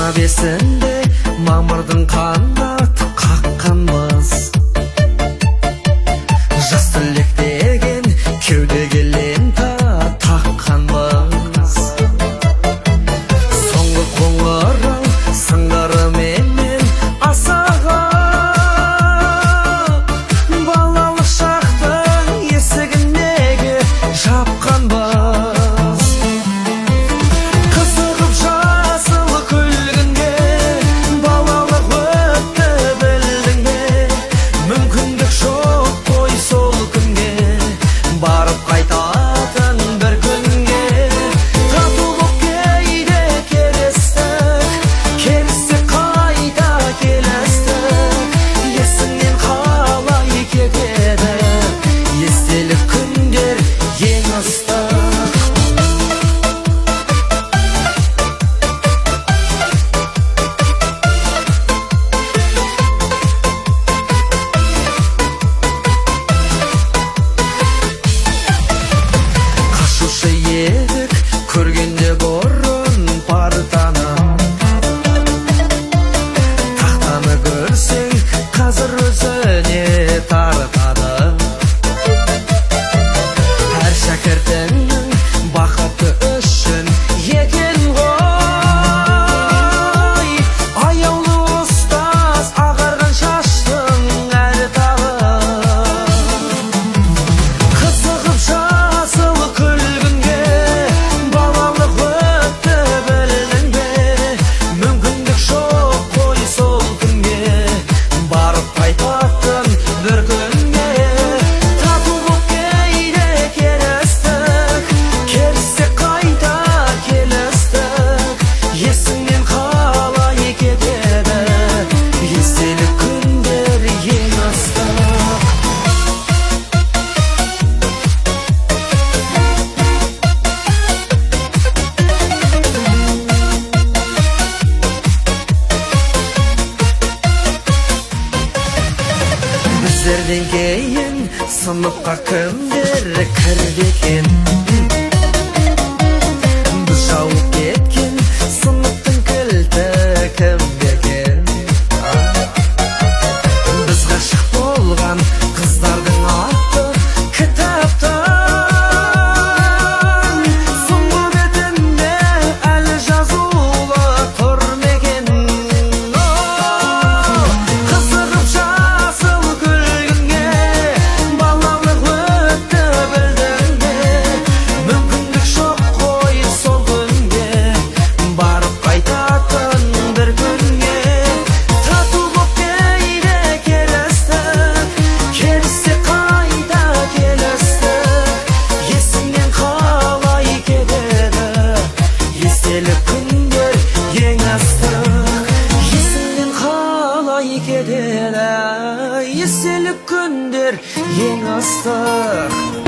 15-інде мамырдың қанаты қаққанбыз. Жас түлек деген кеудеге лента таққанбыз. Соңғы қоңырау сыңғырыменен асаға балалық шақтың есігіндегі жапқанбыз. Қызығып жасыл күлгінге балалық өтті білдің бе? Мүмкіндік жоқ қой сол күнге, барып қайтатын бір күнге. Тату боп кейде келістік, келістік қайта келістік. Есіңнен қалай кетеді естелік күндер ең ыстық. Қашушы едік көргенде бұрын партаны, тақтаны көрсең қазір өзіне тартады. Әр шәкіртіңнің бақыты үшін екен ғой, аяулы ұстаз ағарған шаштың әр тағы. Қызығып жасыл күлгінге балалық өтті білдің бе? Мүмкіндік жоқ қой сол күнге, барып қайтатын бір күнге. Тату боп кейде келістік, келістік қайта келістік. Есіңнен қалай кетеді естелік күндер ең ыстық. Біздерден кейін сыныпқа кімдер кірді екен? Біз жауып кеткен сыныптың кілті кімде екен? Біз ғашық болған қыздардың аты кітаптан, соңғы бетінде әлі жазулы тұр ма екен? Қызығып жасыл күлгінге балалық өтті білдің бе? Мүмкіндік жоқ қой сол күнге, барып қайтатын бір күнге. Тату боп кейде келістік, келістік қайта келістік. Есіңнен қалай кетеді естелік күндер ең ыстық. Есіңнен қалай кетеді естелік күндер ең ыстық.